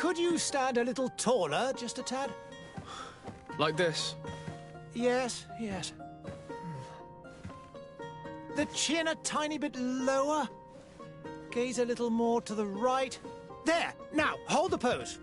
Could you stand a little taller, just a tad? Like this? Yes, yes. The chin a tiny bit lower. Gaze a little more to the right. There! Now, hold the pose.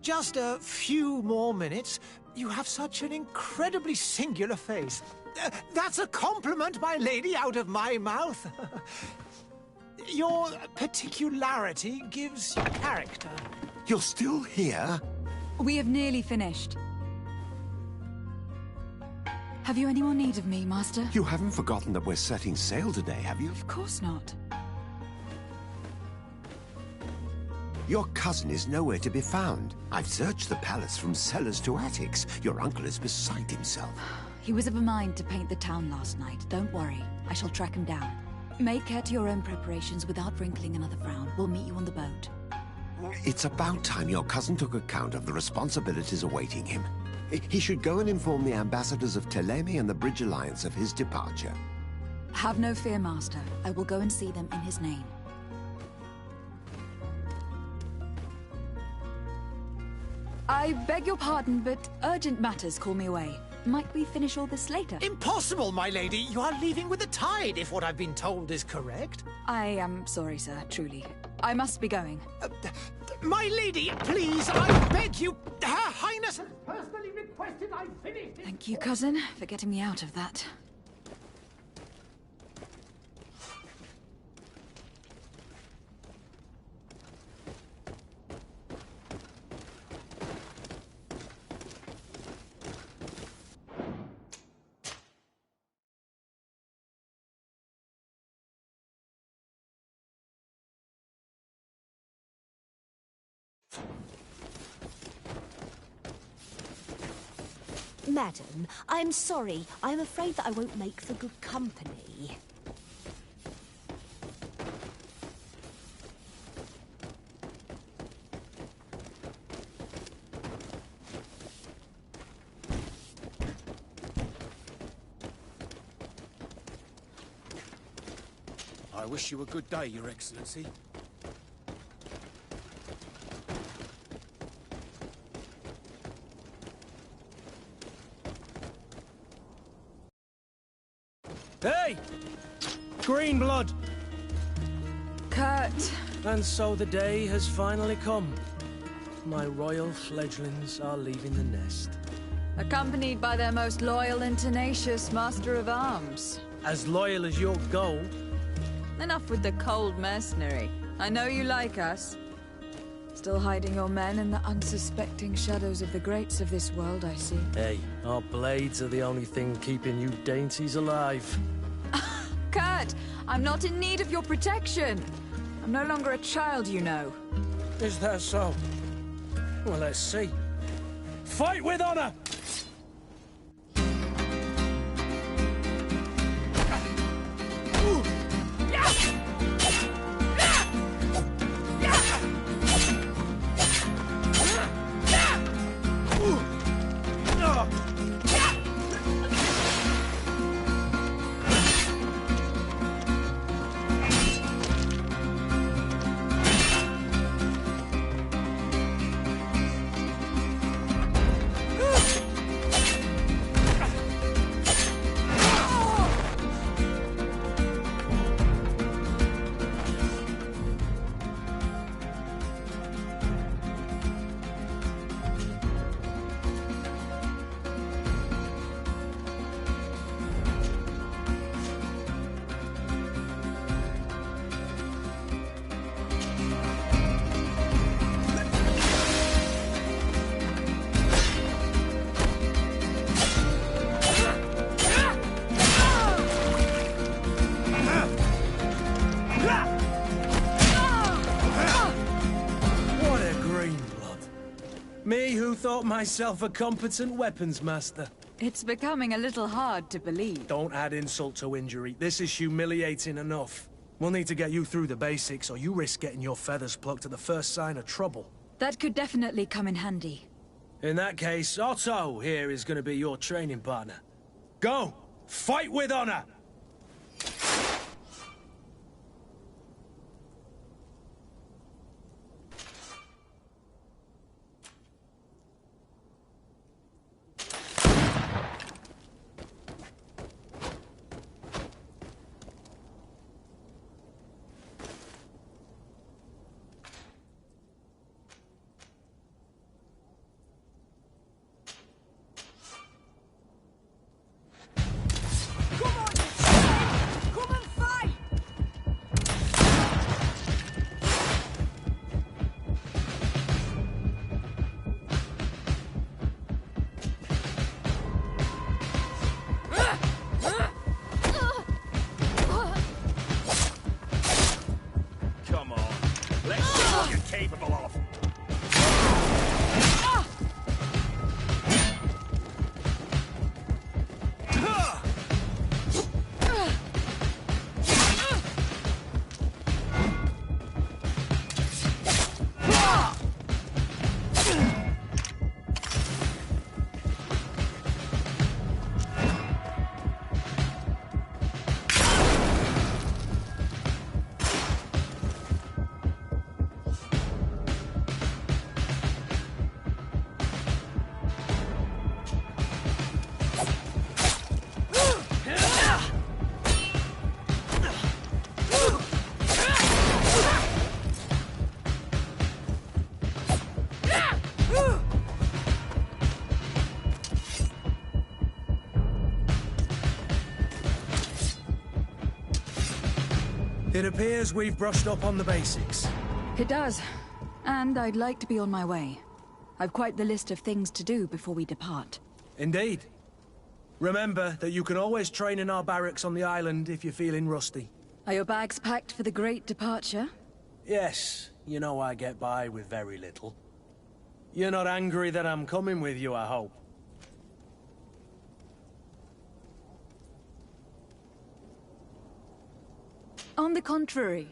Just a few more minutes. You have such an incredibly singular face. That's a compliment, my lady, out of my mouth. Your particularity gives you character. You're still here? We have nearly finished. Have you any more need of me, Master? You haven't forgotten that we're setting sail today, have you? Of course not. Your cousin is nowhere to be found. I've searched the palace from cellars to attics. Your uncle is beside himself. He was of a mind to paint the town last night. Don't worry. I shall track him down. Make care to your own preparations without wrinkling another frown. We'll meet you on the boat. It's about time your cousin took account of the responsibilities awaiting him. He should go and inform the ambassadors of Telemi and the Bridge Alliance of his departure. Have no fear, Master. I will go and see them in his name. I beg your pardon, but urgent matters call me away. Might we finish all this later? Impossible, my lady! You are leaving with the tide, if what I've been told is correct. I am sorry, sir, truly. I must be going. My lady, please, I beg you! Her Highness has personally requested I finish this. Thank you, cousin, for getting me out of that. Madam, I'm sorry. I'm afraid that I won't make for good company. I wish you a good day, Your Excellency. Hey! Green blood! Kurt! And so the day has finally come. My royal fledglings are leaving the nest. Accompanied by their most loyal and tenacious master of arms. As loyal as your gold. Enough with the cold mercenary. I know you like us. Still hiding your men in the unsuspecting shadows of the greats of this world, I see. Hey, our blades are the only thing keeping you dainties alive. Kurt, I'm not in need of your protection. I'm no longer a child, you know. Is that so? Well, let's see. Fight with honor! Me who thought myself a competent weapons master. It's becoming a little hard to believe. Don't add insult to injury. This is humiliating enough. We'll need to get you through the basics, or you risk getting your feathers plucked at the first sign of trouble. That could definitely come in handy. In that case, Otto here is going to be your training partner. Go! Fight with honor! Capable of. It appears we've brushed up on the basics. It does. And I'd like to be on my way. I've quite the list of things to do before we depart. Indeed. Remember that you can always train in our barracks on the island if you're feeling rusty. Are your bags packed for the great departure? Yes. You know I get by with very little. You're not angry that I'm coming with you, I hope. On the contrary,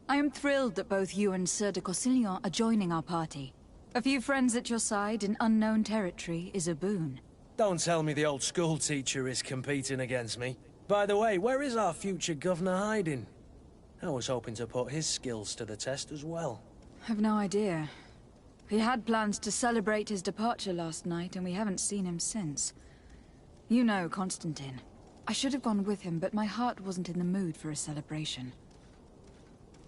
I am thrilled that both you and Sir de Corsillon are joining our party. A few friends at your side in unknown territory is a boon. Don't tell me the old school teacher is competing against me. By the way, where is our future governor hiding? I was hoping to put his skills to the test as well. I've no idea. He had plans to celebrate his departure last night, and we haven't seen him since. You know Constantine. I should have gone with him, but my heart wasn't in the mood for a celebration.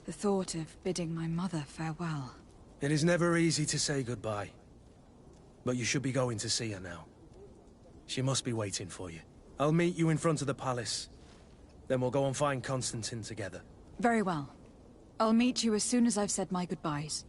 The thought of bidding my mother farewell. It is never easy to say goodbye. But you should be going to see her now. She must be waiting for you. I'll meet you in front of the palace. Then we'll go and find Constantine together. Very well. I'll meet you as soon as I've said my goodbyes.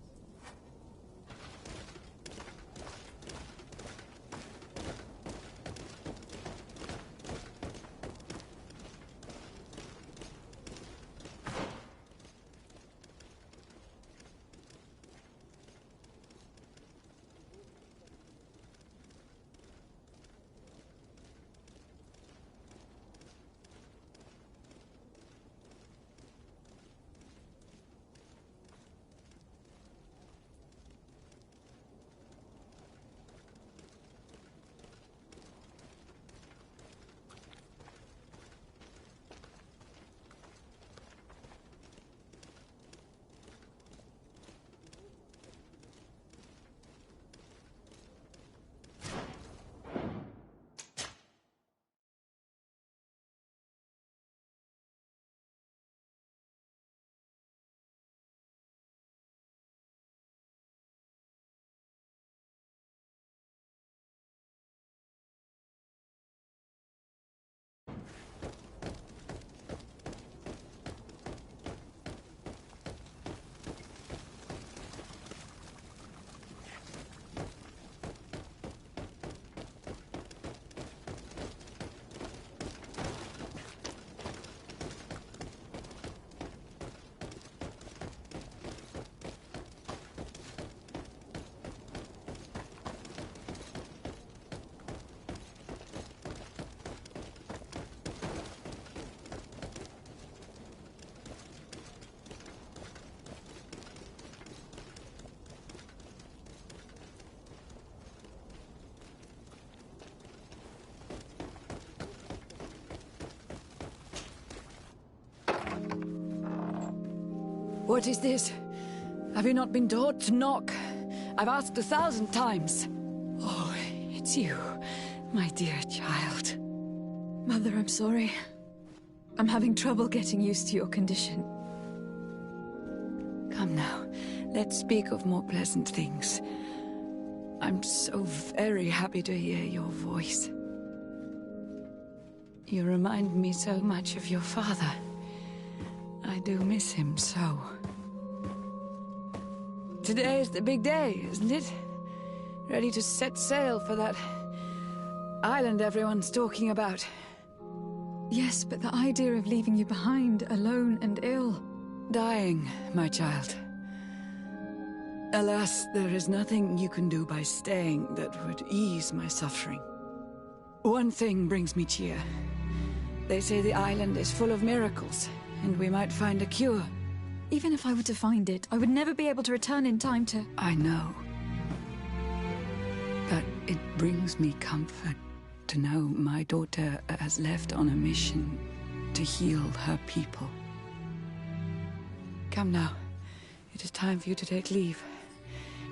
What is this? Have you not been taught to knock? I've asked 1,000 times. Oh, it's you, my dear child. Mother, I'm sorry. I'm having trouble getting used to your condition. Come now, let's speak of more pleasant things. I'm so very happy to hear your voice. You remind me so much of your father. I do miss him so. Today is the big day, isn't it? Ready to set sail for that island everyone's talking about. Yes, but the idea of leaving you behind, alone and ill. Dying, my child. Alas, there is nothing you can do by staying that would ease my suffering. One thing brings me cheer. They say the island is full of miracles, and we might find a cure. Even if I were to find it, I would never be able to return in time to... I know. But it brings me comfort to know my daughter has left on a mission to heal her people. Come now. It is time for you to take leave.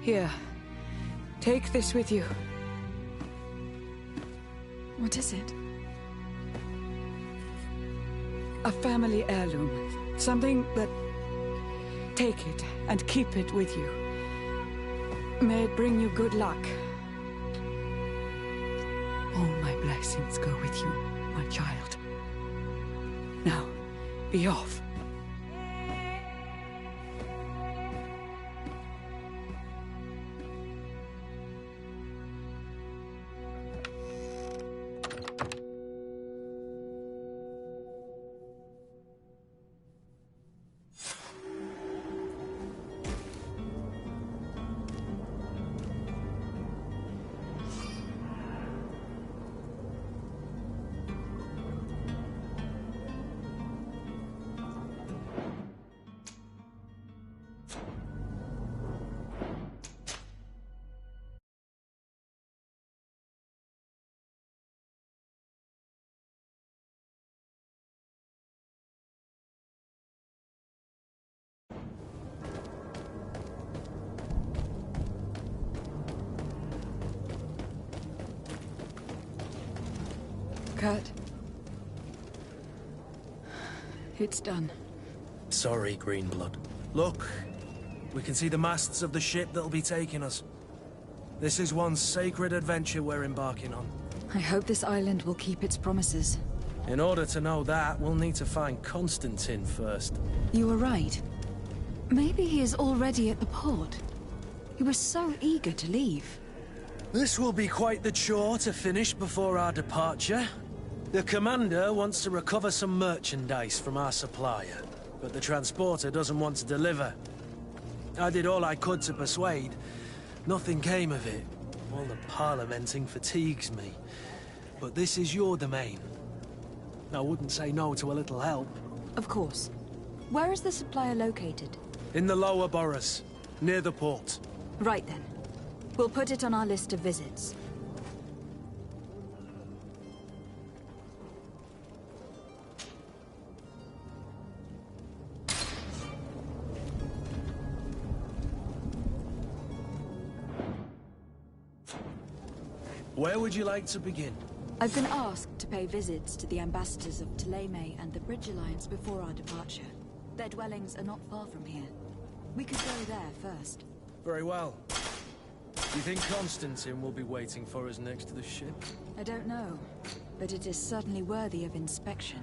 Here, take this with you. What is it? A family heirloom. Something that... Take it and keep it with you. May it bring you good luck. All my blessings go with you, my child. Now, be off. Kurt. It's done. Sorry, Greenblood. Look, we can see the masts of the ship that'll be taking us. This is one sacred adventure we're embarking on. I hope this island will keep its promises. In order to know that, we'll need to find Constantine first. You were right. Maybe he is already at the port. He was so eager to leave. This will be quite the chore to finish before our departure. The commander wants to recover some merchandise from our supplier, but the transporter doesn't want to deliver. I did all I could to persuade. Nothing came of it. All the parliamenting fatigues me. But this is your domain. I wouldn't say no to a little help. Of course. Where is the supplier located? In the lower boroughs, near the port. Right then. We'll put it on our list of visits. Where would you like to begin? I've been asked to pay visits to the ambassadors of Thélème and the Bridge Alliance before our departure. Their dwellings are not far from here. We could go there first. Very well. Do you think Constantine will be waiting for us next to the ship? I don't know, but it is certainly worthy of inspection.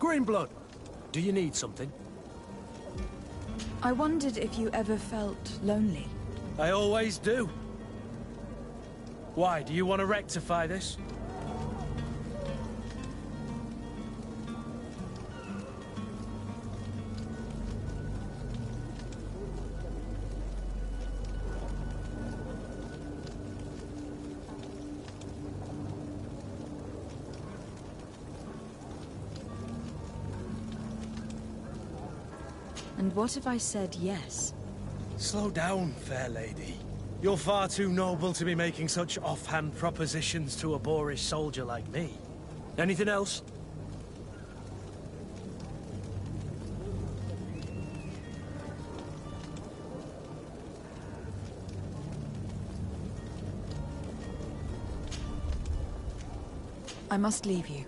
Greenblood, do you need something? I wondered if you ever felt lonely. I always do. Why, do you want to rectify this? And what if I said yes? Slow down, fair lady. You're far too noble to be making such offhand propositions to a boorish soldier like me. Anything else? I must leave you.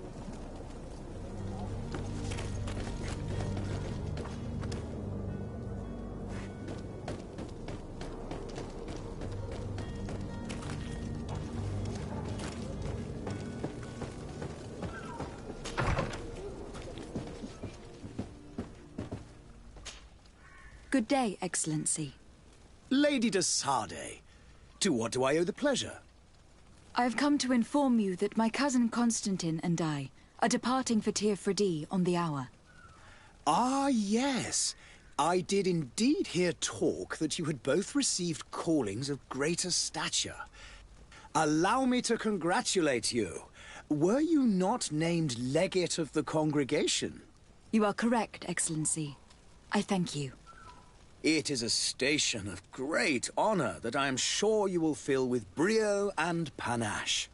Good day, Excellency. Lady de Sardet, to what do I owe the pleasure? I have come to inform you that my cousin Constantine and I are departing for Tir Freddy on the hour. Ah, yes. I did indeed hear talk that you had both received callings of greater stature. Allow me to congratulate you. Were you not named legate of the congregation? You are correct, Excellency. I thank you. It is a station of great honor that I am sure you will fill with brio and panache.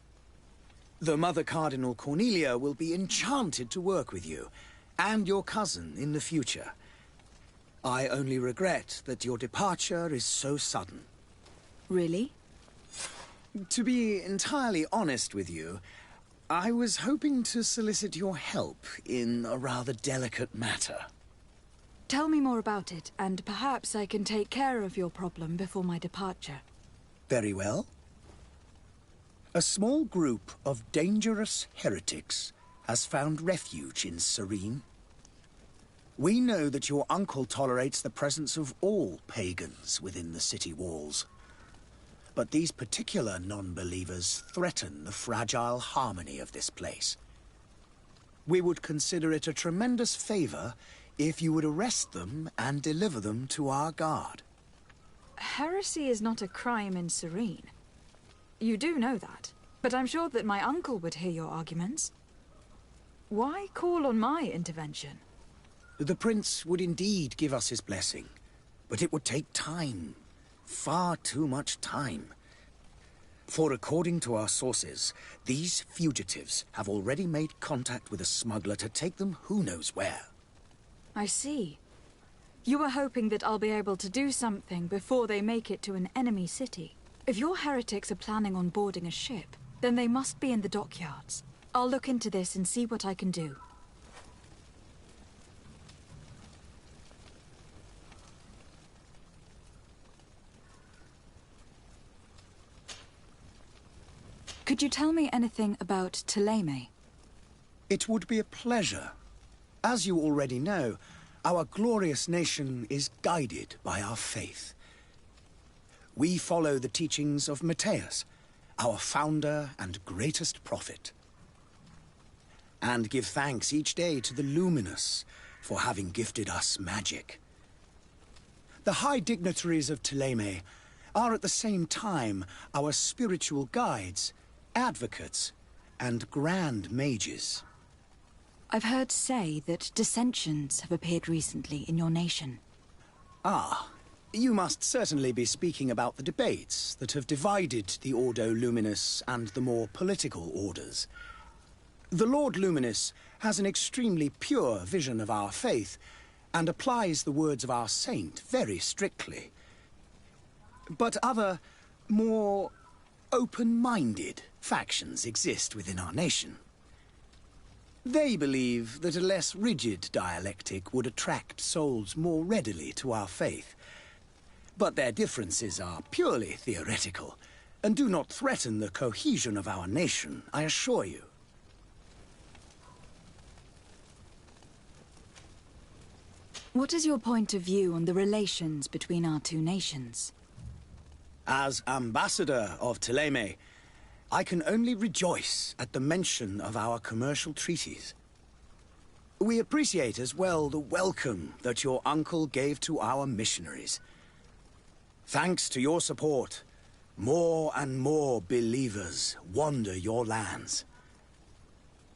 The Mother Cardinal Cornelia will be enchanted to work with you, and your cousin in the future. I only regret that your departure is so sudden. Really? To be entirely honest with you, I was hoping to solicit your help in a rather delicate matter. Tell me more about it, and perhaps I can take care of your problem before my departure. Very well. A small group of dangerous heretics has found refuge in Serene. We know that your uncle tolerates the presence of all pagans within the city walls. But these particular non-believers threaten the fragile harmony of this place. We would consider it a tremendous favor if you would arrest them and deliver them to our guard. Heresy is not a crime in Serene. You do know that, but I'm sure that my uncle would hear your arguments. Why call on my intervention? The prince would indeed give us his blessing, but it would take time. Far too much time. For according to our sources, these fugitives have already made contact with a smuggler to take them who knows where. I see. You were hoping that I'll be able to do something before they make it to an enemy city. If your heretics are planning on boarding a ship, then they must be in the dockyards. I'll look into this and see what I can do. Could you tell me anything about Thélème? It would be a pleasure. As you already know, our glorious nation is guided by our faith. We follow the teachings of Matthias, our founder and greatest prophet, and give thanks each day to the Luminous for having gifted us magic. The high dignitaries of Thélème are at the same time our spiritual guides, advocates, and grand mages. I've heard say that dissensions have appeared recently in your nation. Ah, you must certainly be speaking about the debates that have divided the Ordo Luminis and the more political orders. The Lord Luminous has an extremely pure vision of our faith and applies the words of our saint very strictly. But other, more open-minded factions exist within our nation. They believe that a less rigid dialectic would attract souls more readily to our faith. But their differences are purely theoretical, and do not threaten the cohesion of our nation, I assure you. What is your point of view on the relations between our two nations? As ambassador of Thélème, I can only rejoice at the mention of our commercial treaties. We appreciate as well the welcome that your uncle gave to our missionaries. Thanks to your support, more and more believers wander your lands.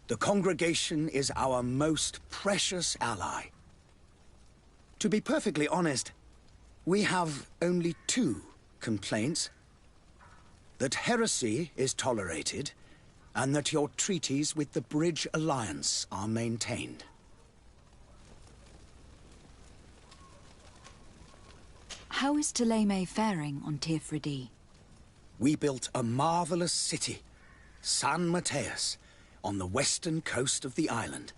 The congregation is our most precious ally. To be perfectly honest, we have only two complaints. That heresy is tolerated, and that your treaties with the Bridge Alliance are maintained. How is Thélème faring on Tirfredi? We built a marvelous city, San Mateus, on the western coast of the island.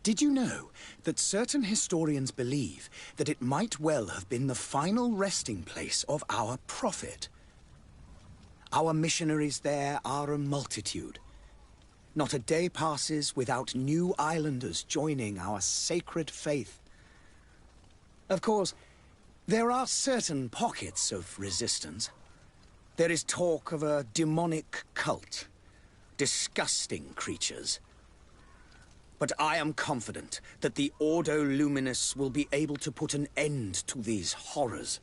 Did you know that certain historians believe that it might well have been the final resting place of our prophet? Our missionaries there are a multitude. Not a day passes without new islanders joining our sacred faith. Of course, there are certain pockets of resistance. There is talk of a demonic cult. Disgusting creatures. But I am confident that the Ordo Luminis will be able to put an end to these horrors.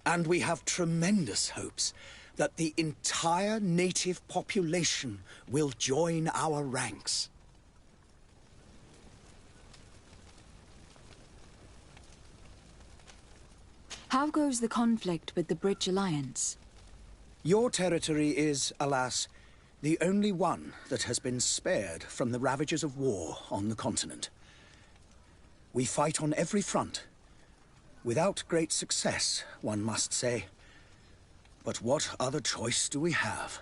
And we have tremendous hopes that the entire native population will join our ranks. How goes the conflict with the Bridge Alliance? Your territory is, alas, the only one that has been spared from the ravages of war on the continent. We fight on every front. Without great success, one must say. But what other choice do we have?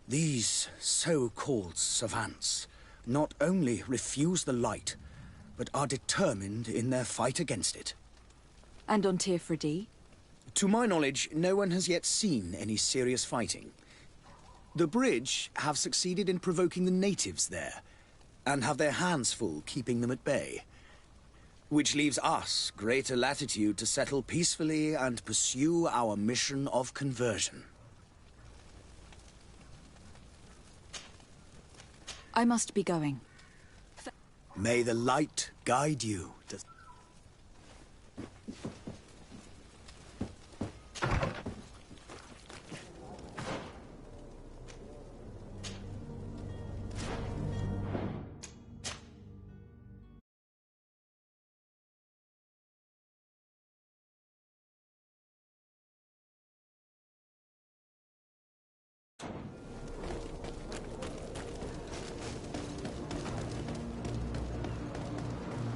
These so-called savants not only refuse the light, but are determined in their fight against it. And on Tirfredi? To my knowledge, no one has yet seen any serious fighting. The Bridge have succeeded in provoking the natives there, and have their hands full keeping them at bay. Which leaves us greater latitude to settle peacefully and pursue our mission of conversion. I must be going. May the light guide you to...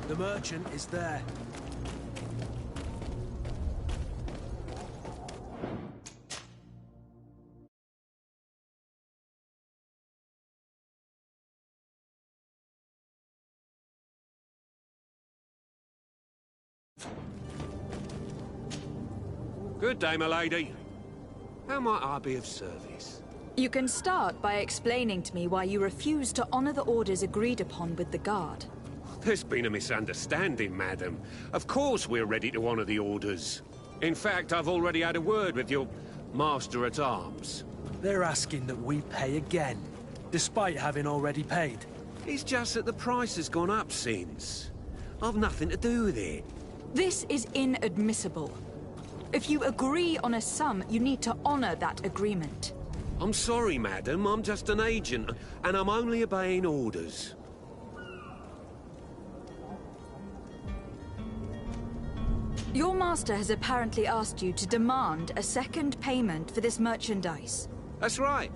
The merchant is there. Good day, my lady. How might I be of service? You can start by explaining to me why you refuse to honor the orders agreed upon with the Guard. There's been a misunderstanding, madam. Of course we're ready to honor the orders. In fact, I've already had a word with your master-at-arms. They're asking that we pay again, despite having already paid. It's just that the price has gone up since. I've nothing to do with it. This is inadmissible. If you agree on a sum, you need to honor that agreement. I'm sorry, madam. I'm just an agent, and I'm only obeying orders. Your master has apparently asked you to demand a second payment for this merchandise. That's right.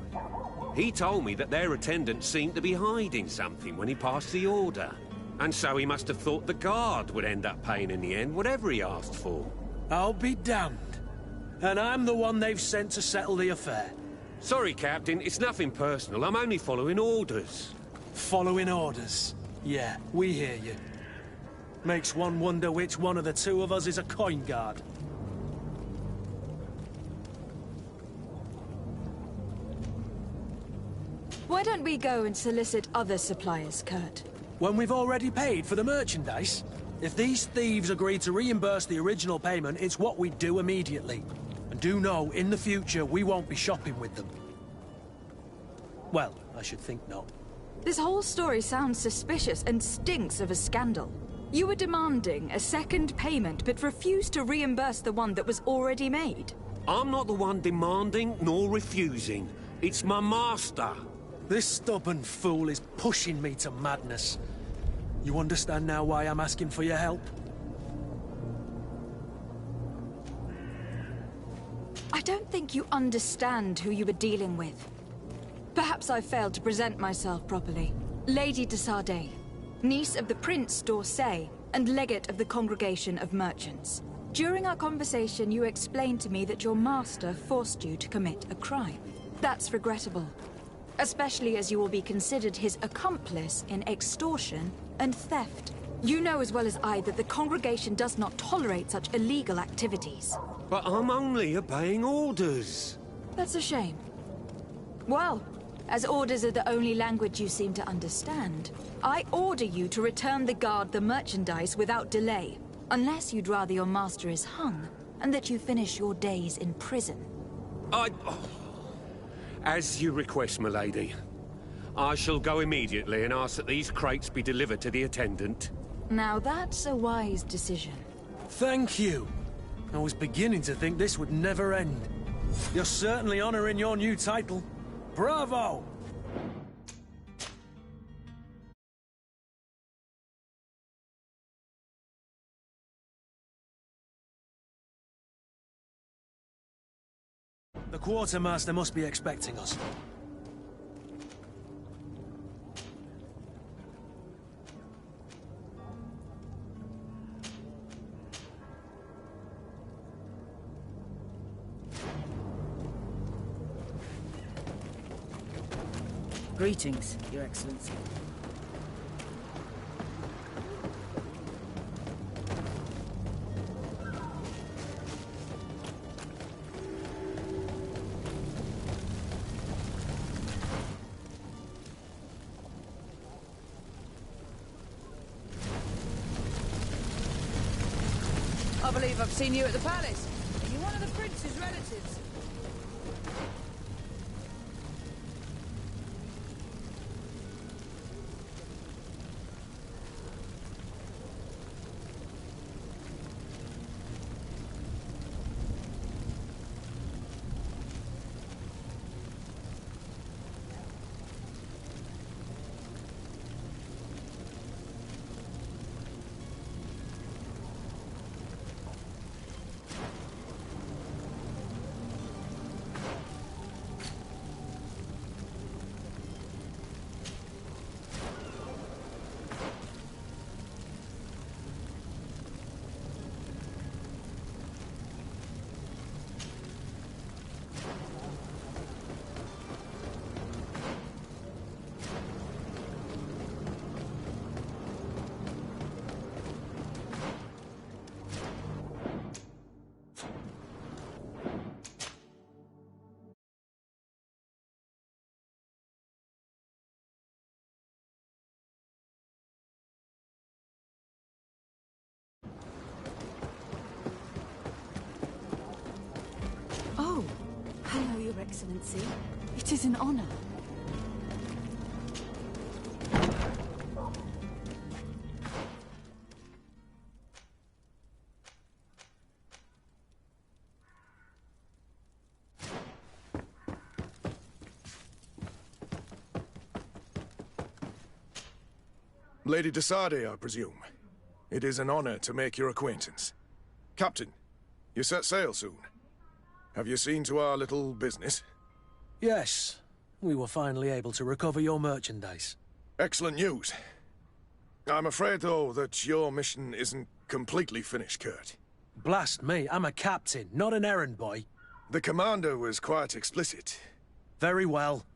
He told me that their attendant seemed to be hiding something when he passed the order. And so he must have thought the Guard would end up paying in the end, whatever he asked for. I'll be damned. And I'm the one they've sent to settle the affair. Sorry, Captain. It's nothing personal. I'm only following orders. Following orders? Yeah, we hear you. Makes one wonder which one of the two of us is a coin guard. Why don't we go and solicit other suppliers, Kurt? When we've already paid for the merchandise? If these thieves agree to reimburse the original payment, it's what we do immediately. And do know, in the future, we won't be shopping with them. Well, I should think not. This whole story sounds suspicious and stinks of a scandal. You were demanding a second payment, but refused to reimburse the one that was already made. I'm not the one demanding nor refusing. It's my master. This stubborn fool is pushing me to madness. You understand now why I'm asking for your help? I don't think you understand who you were dealing with. Perhaps I failed to present myself properly. Lady de Sardet, niece of the Prince d'Orsay, and legate of the Congregation of Merchants. During our conversation, you explained to me that your master forced you to commit a crime. That's regrettable, especially as you will be considered his accomplice in extortion and theft. You know as well as I that the Congregation does not tolerate such illegal activities. But I'm only obeying orders. That's a shame. Well, as orders are the only language you seem to understand, I order you to return the guard the merchandise without delay, unless you'd rather your master is hung, and that you finish your days in prison. As you request, milady. I shall go immediately and ask that these crates be delivered to the attendant. Now that's a wise decision. Thank you. I was beginning to think this would never end. You're certainly honoring your new title. Bravo! The quartermaster must be expecting us. Greetings, Your Excellency. I believe I've seen you at the palace. Are you one of the prince's relatives? Oh, hello, Your Excellency. It is an honor. Lady de Sardet, I presume. It is an honor to make your acquaintance. Captain, you set sail soon. Have you seen to our little business? Yes. We were finally able to recover your merchandise. Excellent news. I'm afraid, though, that your mission isn't completely finished, Kurt. Blast me, I'm a captain, not an errand boy. The commander was quite explicit. Very well.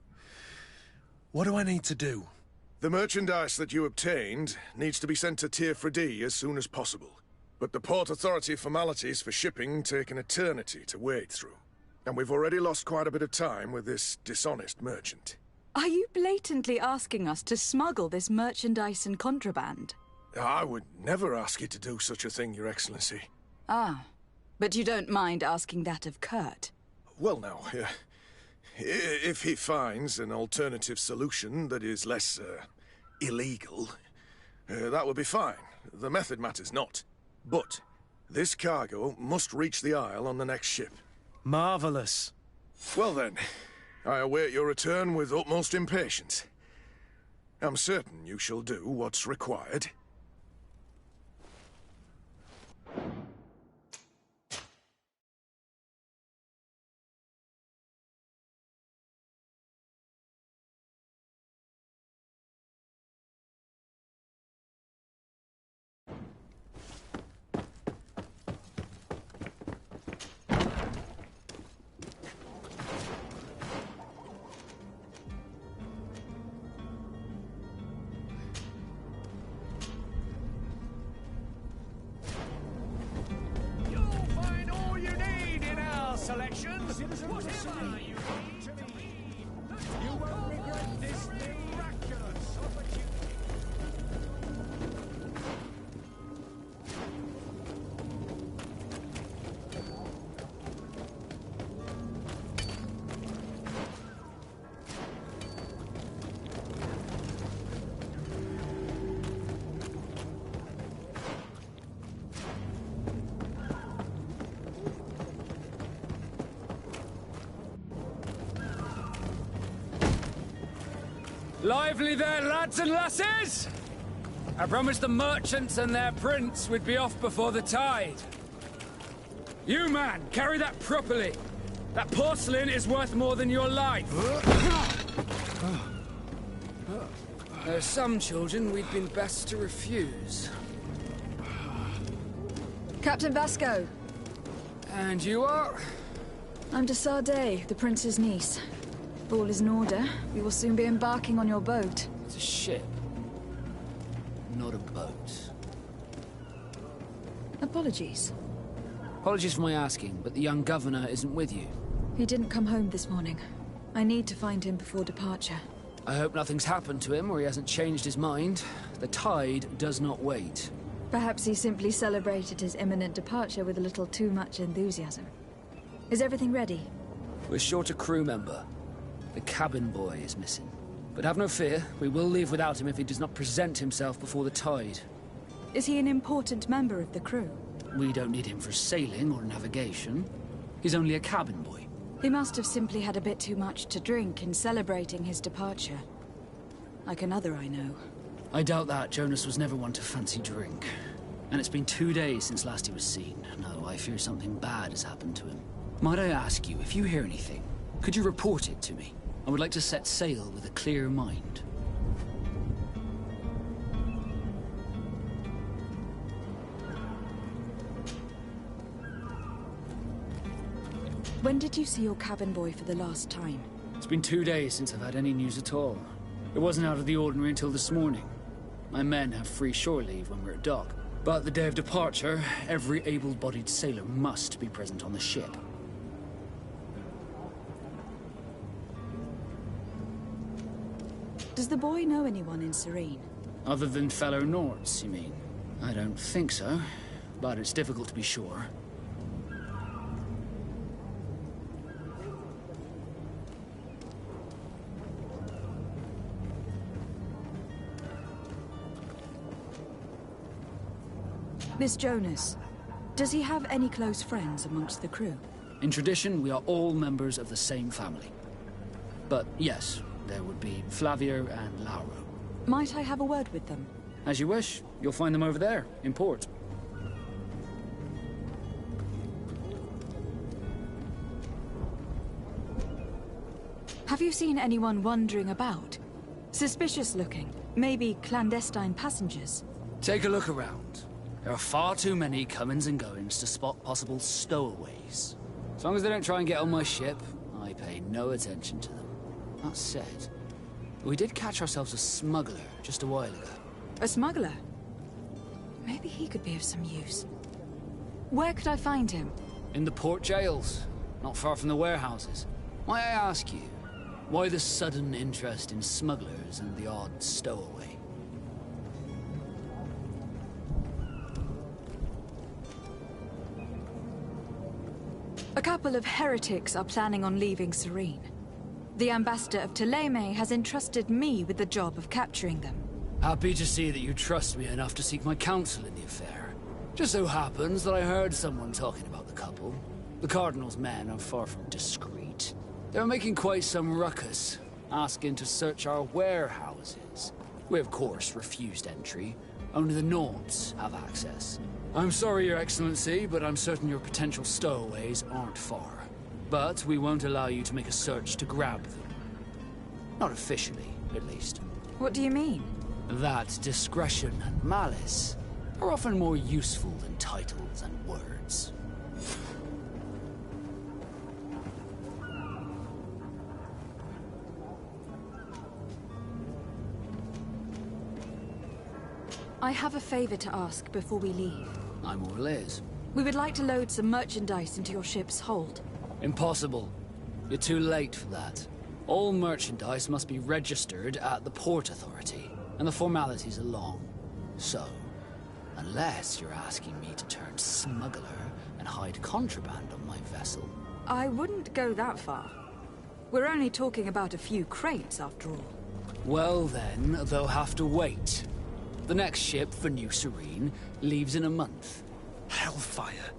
What do I need to do? The merchandise that you obtained needs to be sent to Tier D as soon as possible. But the Port Authority formalities for shipping take an eternity to wade through. And we've already lost quite a bit of time with this dishonest merchant. Are you blatantly asking us to smuggle this merchandise and contraband? I would never ask you to do such a thing, Your Excellency. Ah, but you don't mind asking that of Kurt? Well, now, if he finds an alternative solution that is less, illegal, that would be fine. The method matters not. But this cargo must reach the Isle on the next ship. Marvelous. Well then, I await your return with utmost impatience. I'm certain you shall do what's required. Selections, whatever you need to be. You won't regret this miraculous opportunity. Lively there, lads and lasses! I promised the merchants and their prince we'd be off before the tide. You, man, carry that properly. That porcelain is worth more than your life. There are some children we'd been best to refuse. Captain Vasco. And you are? I'm de Sardet, the prince's niece. All is in order. We will soon be embarking on your boat. It's a ship, not a boat. Apologies. Apologies for my asking, but the young governor isn't with you. He didn't come home this morning. I need to find him before departure. I hope nothing's happened to him or he hasn't changed his mind. The tide does not wait. Perhaps he simply celebrated his imminent departure with a little too much enthusiasm. Is everything ready? We're short a crew member. The cabin boy is missing. But have no fear, we will leave without him if he does not present himself before the tide. Is he an important member of the crew? We don't need him for sailing or navigation. He's only a cabin boy. He must have simply had a bit too much to drink in celebrating his departure. Like another I know. I doubt that. Jonas was never one to fancy drink. And it's been 2 days since last he was seen. No, I fear something bad has happened to him. Might I ask you, if you hear anything, could you report it to me? I would like to set sail with a clear mind. When did you see your cabin boy for the last time? It's been 2 days since I've had any news at all. It wasn't out of the ordinary until this morning. My men have free shore leave when we're at dock. But the day of departure, every able-bodied sailor must be present on the ship. Does the boy know anyone in Serene? Other than fellow Nords, you mean? I don't think so, but it's difficult to be sure. Miss Jonas, does he have any close friends amongst the crew? In tradition, we are all members of the same family. But yes, there would be Flavio and Lauro. Might I have a word with them? As you wish. You'll find them over there, in port. Have you seen anyone wandering about? Suspicious looking. Maybe clandestine passengers. Take a look around. There are far too many comings and goings to spot possible stowaways. As long as they don't try and get on my ship, I pay no attention to them. That said, we did catch ourselves a smuggler just a while ago. A smuggler? Maybe he could be of some use. Where could I find him? In the port jails, not far from the warehouses. Might I ask you, Why the sudden interest in smugglers and the odd stowaway? A couple of heretics are planning on leaving Serene. The ambassador of Thélème has entrusted me with the job of capturing them. Happy to see that you trust me enough to seek my counsel in the affair. Just so happens that I heard someone talking about the couple. The Cardinal's men are far from discreet. They're making quite some ruckus, asking to search our warehouses. We, of course, refused entry. Only the Nords have access. I'm sorry, Your Excellency, but I'm certain your potential stowaways aren't far. But we won't allow you to make a search to grab them. Not officially, at least. What do you mean? That discretion and malice are often more useful than titles and words. I have a favor to ask before we leave. I'm all ears. We would like to load some merchandise into your ship's hold. Impossible. You're too late for that. All merchandise must be registered at the Port Authority, and the formalities are long. So, unless you're asking me to turn smuggler and hide contraband on my vessel... I wouldn't go that far. We're only talking about a few crates, after all. Well then, they'll have to wait. The next ship for New Serene leaves in a month. Hellfire.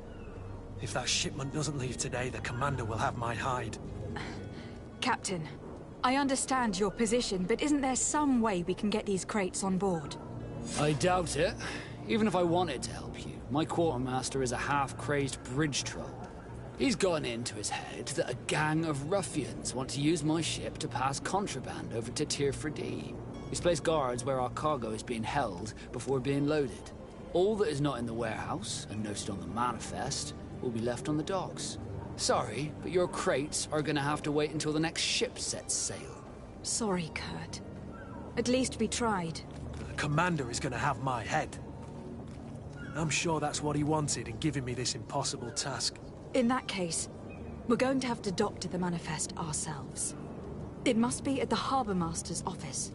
If that shipment doesn't leave today, the commander will have my hide. Captain, I understand your position, but isn't there some way we can get these crates on board? I doubt it. Even if I wanted to help you, my quartermaster is a half-crazed bridge troll. He's gotten into his head that a gang of ruffians want to use my ship to pass contraband over to Tirfredi. He's placed guards where our cargo is being held before being loaded. All that is not in the warehouse, and noted on the manifest, will be left on the docks. Sorry, but your crates are gonna have to wait until the next ship sets sail. Sorry, Kurt. At least we tried. The commander is gonna have my head. I'm sure that's what he wanted in giving me this impossible task. In that case, we're going to have to doctor the manifest ourselves. It must be at the Harbour Master's office.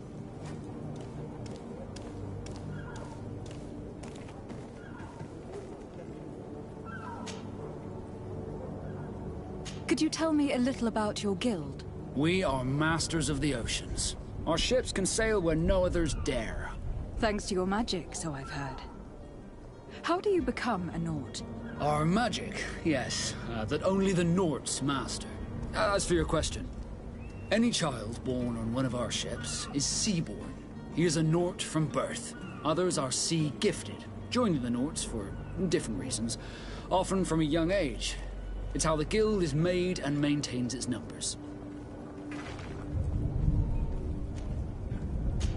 Could you tell me a little about your guild? We are masters of the oceans. Our ships can sail where no others dare. Thanks to your magic, so I've heard. How do you become a Nord? Our magic, yes, that only the Nords master. As for your question, any child born on one of our ships is sea-born. He is a Nord from birth. Others are sea-gifted, joining the Nords for different reasons, often from a young age. It's how the guild is made and maintains its numbers.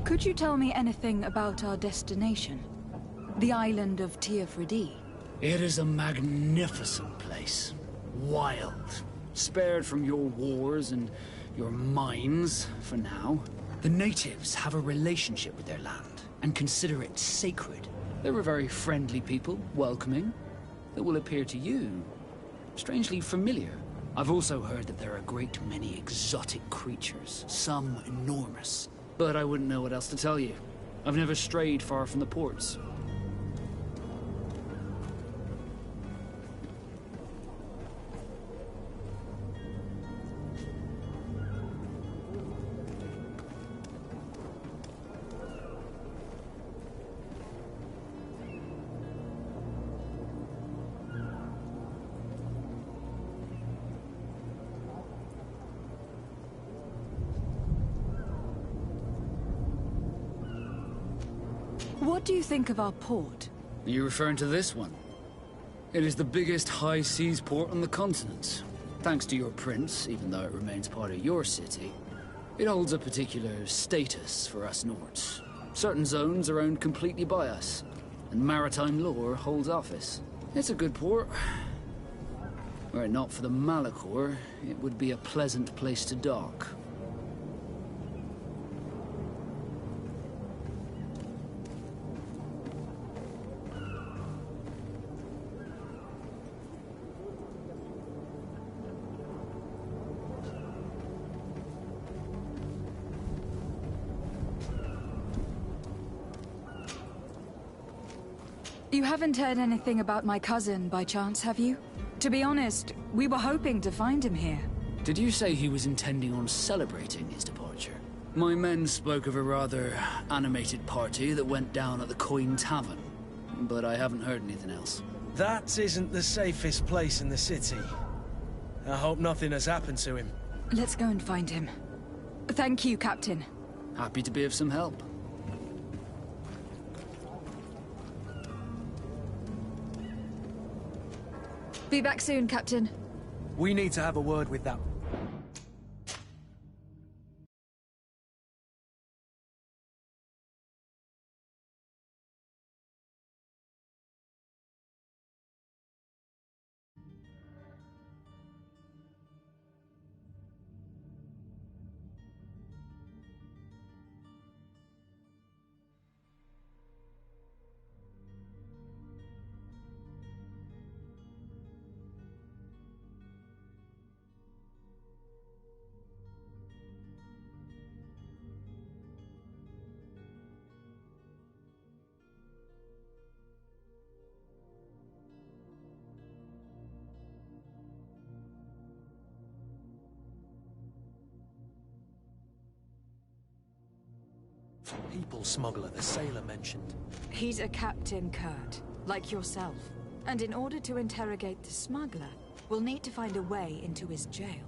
Could you tell me anything about our destination? The island of Tirfredi? It is a magnificent place. Wild. Spared from your wars and your mines, for now. The natives have a relationship with their land, and consider it sacred. They're a very friendly people, welcoming, that will appear to you strangely familiar. I've also heard that there are a great many exotic creatures, some enormous. But I wouldn't know what else to tell you. I've never strayed far from the ports. What do you think of our port? Are you referring to this one? It is the biggest high seas port on the continent. Thanks to your prince, even though it remains part of your city, it holds a particular status for us Nords. Certain zones are owned completely by us, and maritime law holds office. It's a good port. Were it not for the Malachor, it would be a pleasant place to dock. You haven't heard anything about my cousin by chance, have you? To be honest, we were hoping to find him here. Did you say he was intending on celebrating his departure? My men spoke of a rather animated party that went down at the Coin Tavern, but I haven't heard anything else. That isn't the safest place in the city. I hope nothing has happened to him. Let's go and find him. Thank you, Captain. Happy to be of some help. Be back soon, Captain. We need to have a word with that. People smuggler the sailor mentioned. He's a Captain Kurt, like yourself. And in order to interrogate the smuggler, we'll need to find a way into his jail.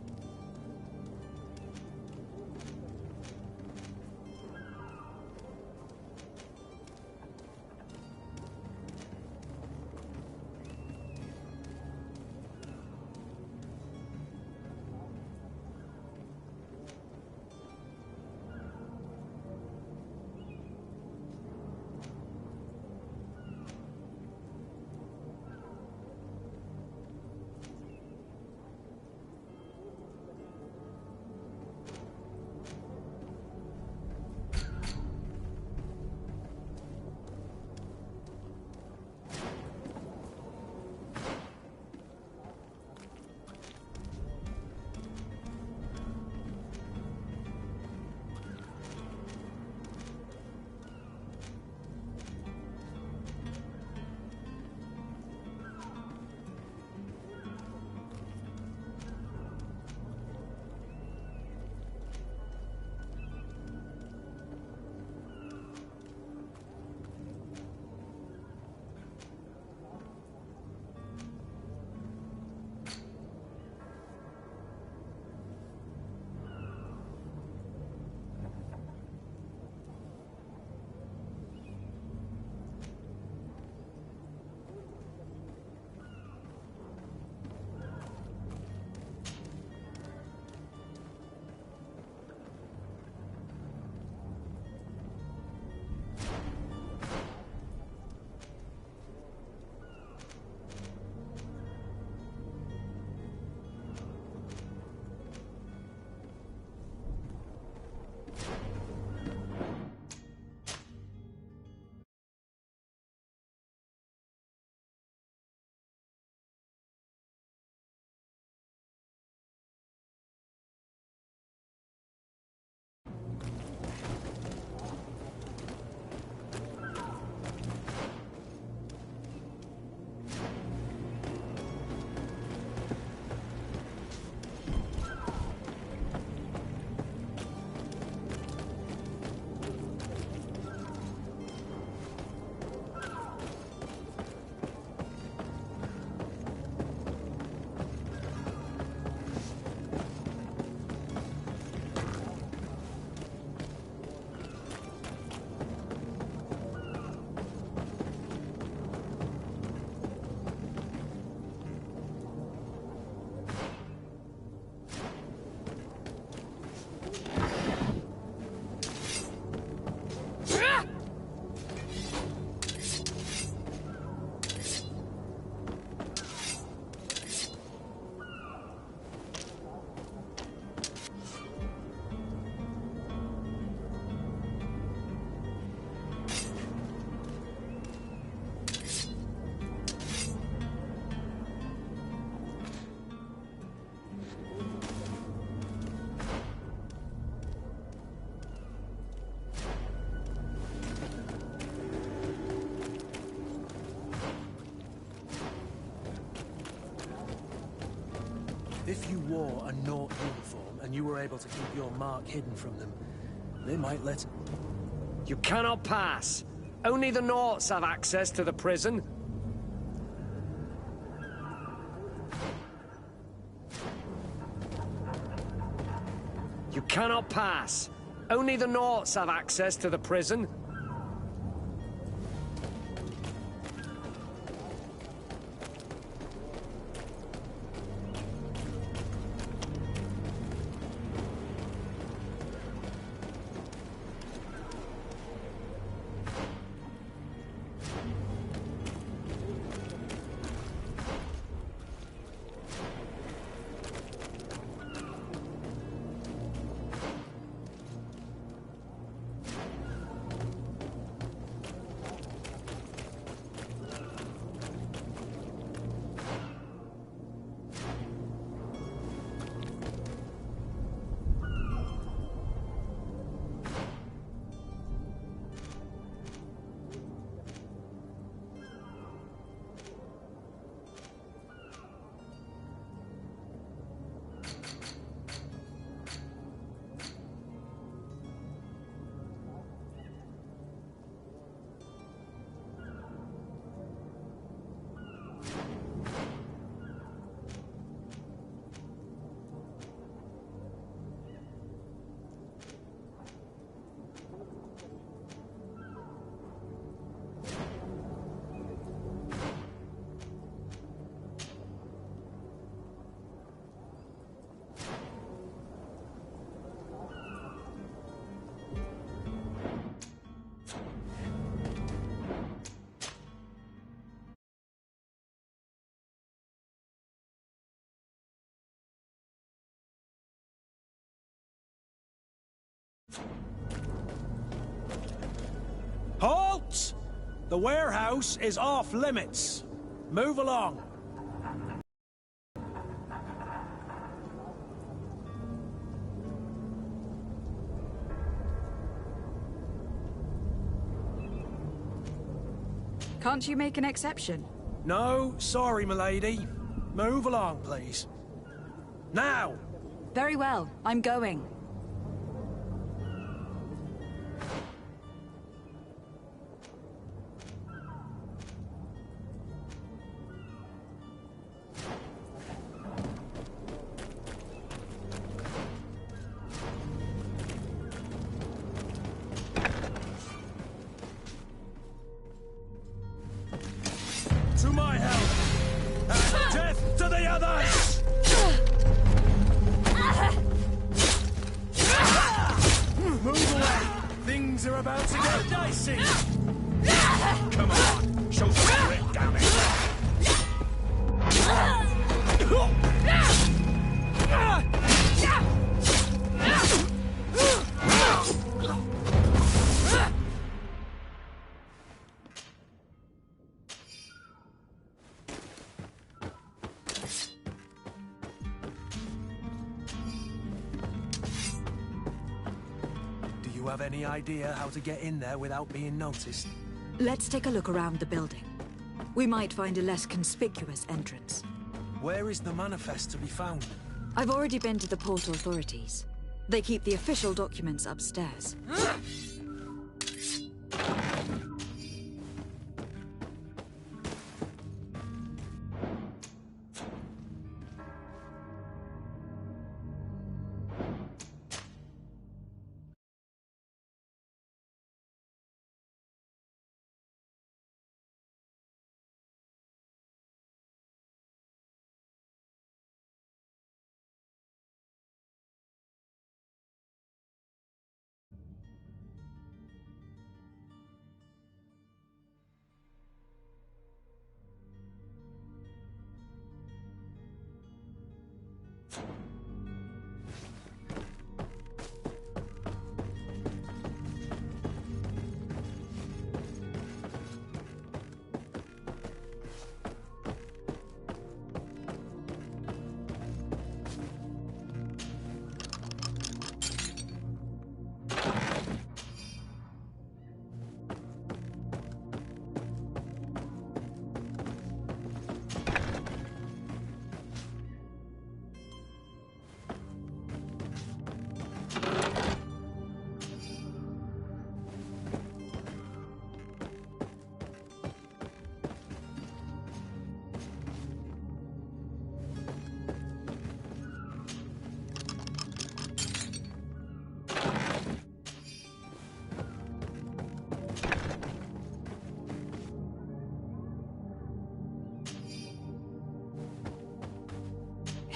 If you wore a Naught uniform and you were able to keep your mark hidden from them, they might let... You cannot pass. Only the Naughts have access to the prison. You cannot pass. Only the Naughts have access to the prison. Halt! The warehouse is off limits. Move along. Can't you make an exception? No, sorry, milady. Move along, please. Now! Very well, I'm going. To my help! And death to the others! Move away! Things are about to get dicey! Come on, show some grit, damn it! Do you have any idea how to get in there without being noticed? Let's take a look around the building. We might find a less conspicuous entrance. Where is the manifest to be found? I've already been to the port authorities. They keep the official documents upstairs.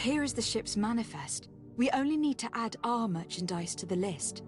Here is the ship's manifest. We only need to add our merchandise to the list.